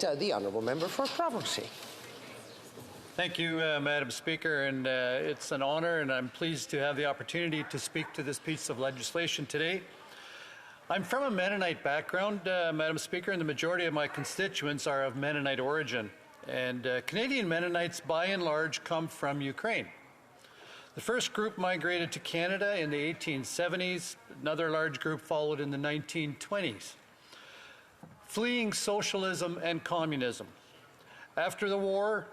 the honourable member for Province. Thank you, Madam Speaker, and it's an honour, and I'm pleased to have the opportunity to speak to this piece of legislation today. I'm from a Mennonite background, Madam Speaker, and the majority of my constituents are of Mennonite origin. And Canadian Mennonites, by and large, come from Ukraine. The first group migrated to Canada in the 1870s. Another large group followed in the 1920s, fleeing socialism and communism. After the war,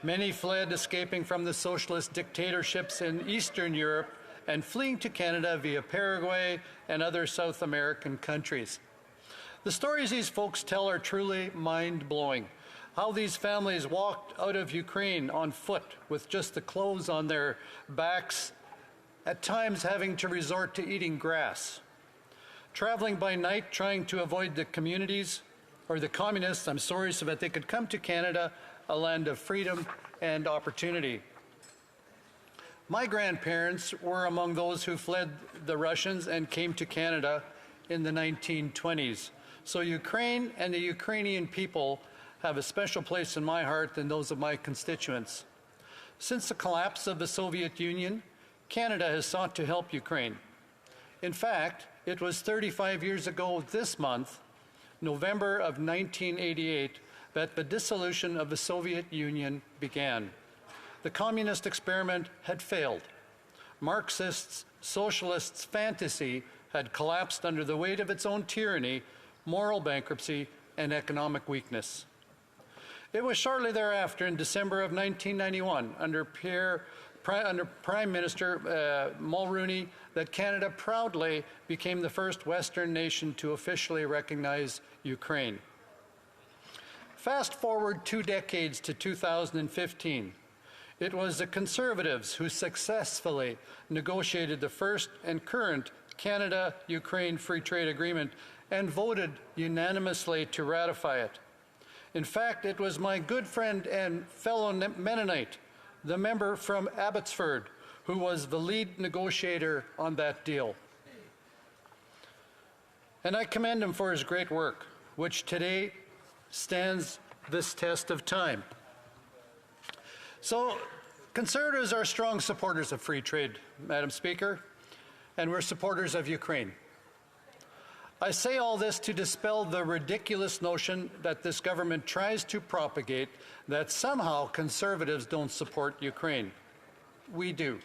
many fled, escaping from the socialist dictatorships in Eastern Europe and fleeing to Canada via Paraguay and other South American countries. The stories these folks tell are truly mind-blowing. How these families walked out of Ukraine on foot with just the clothes on their backs, at times having to resort to eating grass. Traveling by night, trying to avoid the communities, or the communists, so that they could come to Canada, a land of freedom and opportunity. My grandparents were among those who fled the Russians and came to Canada in the 1920s. So Ukraine and the Ukrainian people have a special place in my heart than those of my constituents. Since the collapse of the Soviet Union, Canada has sought to help Ukraine. In fact, it was 35 years ago this month, November of 1988, that the dissolution of the Soviet Union began. The communist experiment had failed. Marxists, socialists' fantasy had collapsed under the weight of its own tyranny, moral bankruptcy, and economic weakness. It was shortly thereafter, in December of 1991, under Prime Minister Mulroney, that Canada proudly became the first Western nation to officially recognize Ukraine. Fast forward 2 decades to 2015. It was the Conservatives who successfully negotiated the first and current Canada-Ukraine Free Trade Agreement and voted unanimously to ratify it. In fact, it was my good friend and fellow Mennonite, the member from Abbotsford, who was the lead negotiator on that deal. And I commend him for his great work, which today stands this test of time. So, Conservatives are strong supporters of free trade, Madam Speaker, and we're supporters of Ukraine. I say all this to dispel the ridiculous notion that this government tries to propagate that somehow Conservatives don't support Ukraine. We do.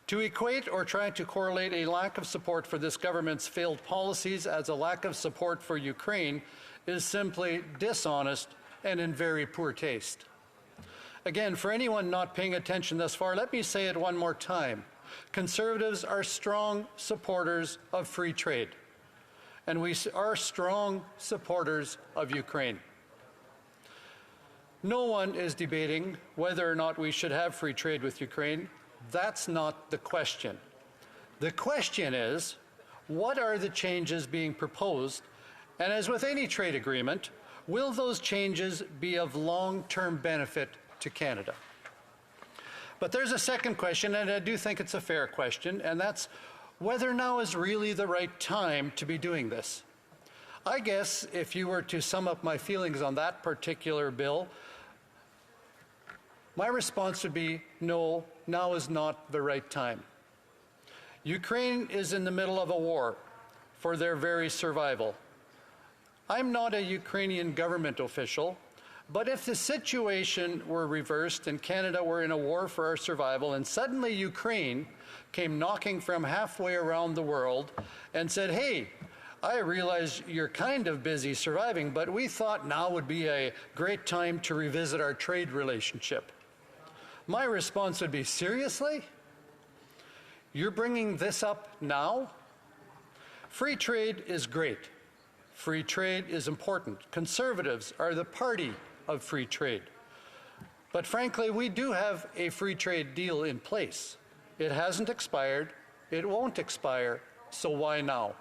To equate or try to correlate a lack of support for this government's failed policies as a lack of support for Ukraine is simply dishonest and in very poor taste. Again, for anyone not paying attention thus far, let me say it one more time. Conservatives are strong supporters of free trade, and we are strong supporters of Ukraine. No one is debating whether or not we should have free trade with Ukraine. That's not the question. The question is, what are the changes being proposed? And as with any trade agreement, will those changes be of long-term benefit to Canada? But there's a second question, and I do think it's a fair question, and that's whether now is really the right time to be doing this. I guess if you were to sum up my feelings on that particular bill, my response would be no, now is not the right time. Ukraine is in the middle of a war for their very survival. I'm not a Ukrainian government official, but if the situation were reversed and Canada were in a war for our survival and suddenly Ukraine came knocking from halfway around the world and said, hey, I realize you're kind of busy surviving, but we thought now would be a great time to revisit our trade relationship. My response would be, seriously? You're bringing this up now? Free trade is great. Free trade is important. Conservatives are the party of free trade. But frankly, we do have a free trade deal in place. It hasn't expired. It won't expire. So why now?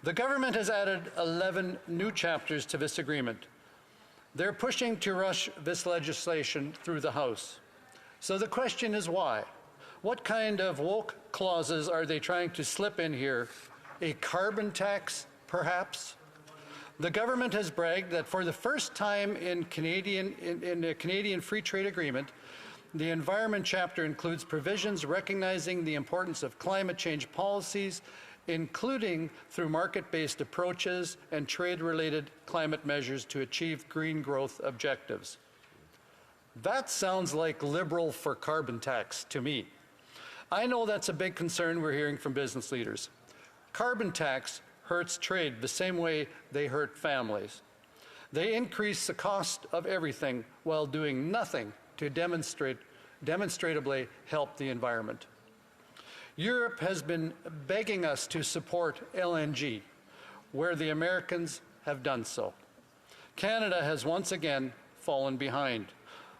The government has added 11 new chapters to this agreement. They're pushing to rush this legislation through the House. So the question is why? What kind of woke clauses are they trying to slip in here? A carbon tax, perhaps? The government has bragged that for the first time in the Canadian Free Trade Agreement, the Environment Chapter includes provisions recognizing the importance of climate change policies, including through market-based approaches and trade-related climate measures to achieve green growth objectives. That sounds like liberal for carbon tax to me. I know that's a big concern we're hearing from business leaders. Carbon tax hurts trade the same way they hurt families. They increase the cost of everything while doing nothing to demonstrably help the environment. Europe has been begging us to support LNG, where the Americans have done so. Canada has once again fallen behind.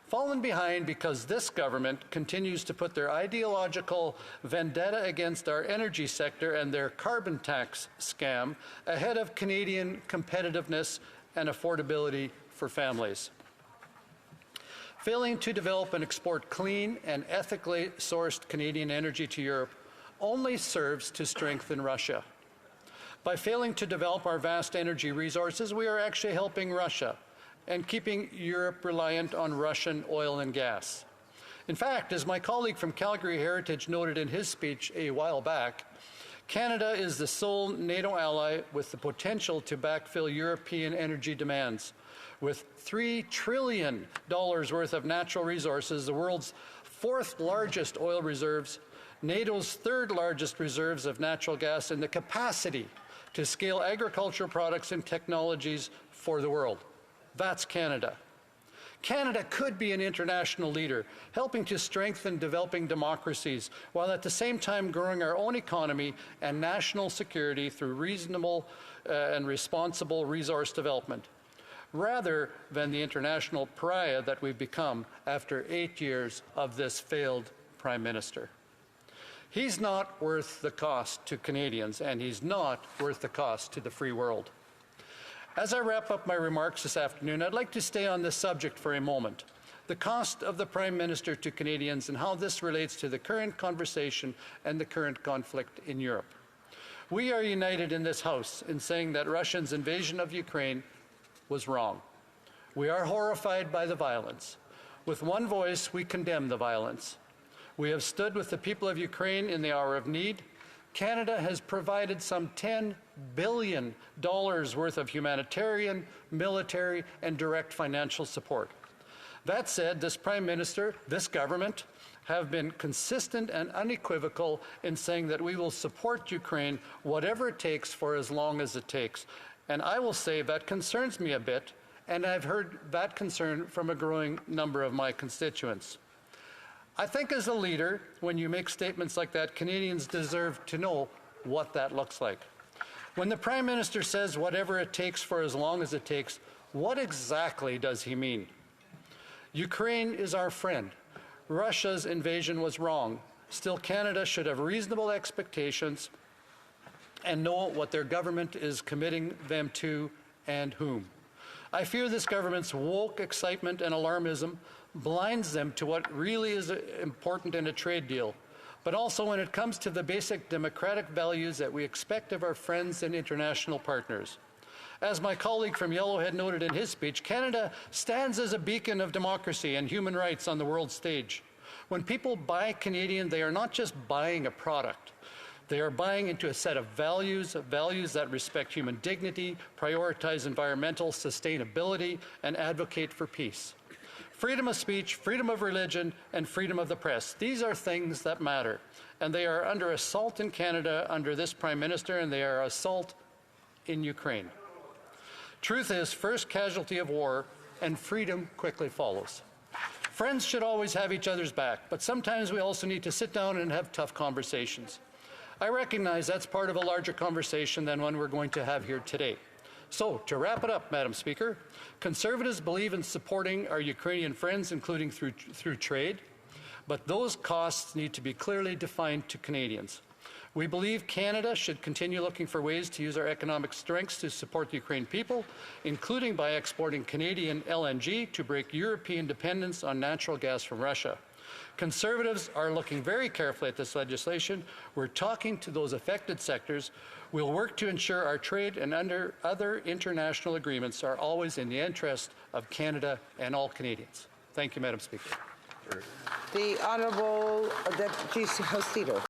Fallen behind because this government continues to put their ideological vendetta against our energy sector and their carbon tax scam ahead of Canadian competitiveness and affordability for families. Failing to develop and export clean and ethically sourced Canadian energy to Europe only serves to strengthen Russia. By failing to develop our vast energy resources, we are actually helping Russia and keeping Europe reliant on Russian oil and gas. In fact, as my colleague from Calgary Heritage noted in his speech a while back, Canada is the sole NATO ally with the potential to backfill European energy demands. With $3 trillion worth of natural resources, the world's fourth largest oil reserves, NATO's third largest reserves of natural gas, and the capacity to scale agricultural products and technologies for the world. That's Canada. Canada could be an international leader, helping to strengthen developing democracies, while at the same time growing our own economy and national security through reasonable and responsible resource development, rather than the international pariah that we've become after 8 years of this failed Prime Minister. He's not worth the cost to Canadians, and he's not worth the cost to the free world. As I wrap up my remarks this afternoon, I'd like to stay on this subject for a moment. The cost of the Prime Minister to Canadians and how this relates to the current conversation and the current conflict in Europe. We are united in this House in saying that Russia's invasion of Ukraine was wrong. We are horrified by the violence. With one voice, we condemn the violence. We have stood with the people of Ukraine in the hour of need. Canada has provided some $10 billion worth of humanitarian, military, and direct financial support. That said, this Prime Minister, this government, have been consistent and unequivocal in saying that we will support Ukraine whatever it takes for as long as it takes. And I will say that concerns me a bit, and I've heard that concern from a growing number of my constituents. I think as a leader, when you make statements like that, Canadians deserve to know what that looks like. When the Prime Minister says whatever it takes for as long as it takes, what exactly does he mean? Ukraine is our friend. Russia's invasion was wrong. Still, Canada should have reasonable expectations and know what their government is committing them to and whom. I fear this government's woke excitement and alarmism blinds them to what really is important in a trade deal, but also when it comes to the basic democratic values that we expect of our friends and international partners. As my colleague from Yellowhead noted in his speech, Canada stands as a beacon of democracy and human rights on the world stage. When people buy Canadian, they are not just buying a product. They are buying into a set of values that respect human dignity, prioritize environmental sustainability, and advocate for peace. Freedom of speech, freedom of religion, and freedom of the press. These are things that matter. And they are under assault in Canada under this Prime Minister, and they are assault in Ukraine. Truth is, first casualty of war, and freedom quickly follows. Friends should always have each other's back, but sometimes we also need to sit down and have tough conversations. I recognize that's part of a larger conversation than one we're going to have here today. So, to wrap it up, Madam Speaker, Conservatives believe in supporting our Ukrainian friends, including through trade, but those costs need to be clearly defined to Canadians. We believe Canada should continue looking for ways to use our economic strengths to support the Ukrainian people, including by exporting Canadian LNG to break European dependence on natural gas from Russia. Conservatives are looking very carefully at this legislation. We're talking to those affected sectors. We'll work to ensure our trade and other international agreements are always in the interest of Canada and all Canadians. Thank you, Madam Speaker. The Honourable Deputy House Leader.